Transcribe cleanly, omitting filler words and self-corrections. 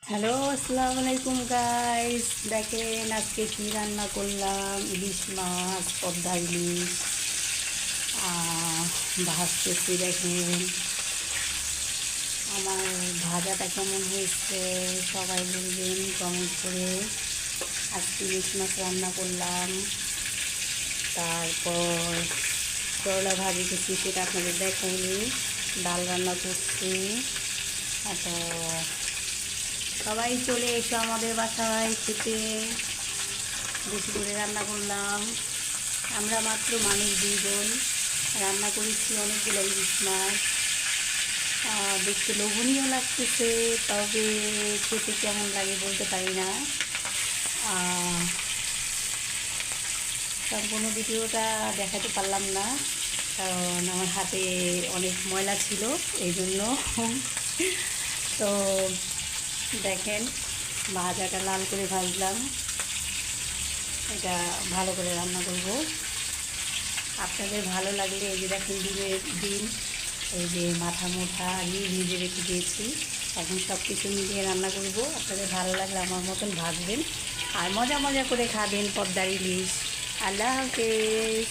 Hello, আসসালামু আলাইকুম guys. দেখেন আজকে কি রান্না করলাম। ইলিশ মাছ, পদ্মা ইলিশ ভাজতেছি। দেখেন আমার ভাজাটা কেমন হয়েছে সবাই বলবেন কমেন্ট করে। আজকে ইলিশ মাছ রান্না করলাম, তারপর করলা ভাজি করছি, সেটা আপনাদের দেখাইনি। ডাল রান্না করছি। তো সবাই চলে এসো আমাদের বাসায় খেতে। বেশি করে রান্না করলাম। আমরা মাত্র মানুষ 2 জন, রান্না করেছি অনেকগুলো ইলিশ মাছ। দেখতে লোভনীয় লাগতেছে, তবে খেতে কেমন লাগে বলতে পারি না। সম্পূর্ণ ভিডিওটা দেখাতে পারলাম না, কারণ আমার হাতে অনেক ময়লা ছিল এই জন্য। তো দেখেন ভাজাটা লাল করে ভাজলাম, এটা ভালো করে রান্না করব। আপনাদের ভালো লাগলে এই যে দেখেন ডিম, এই যে মাথা মোথা ভেজে রেখে দিয়েছি। এখন সব কিছু মিলিয়ে রান্না করব। আপনাদের ভালো লাগলে আমার মতন ভাজবেন আর মজা মজা করে খাবেন পদ্মার ইলিশ। আল্লাহ হাফেজ।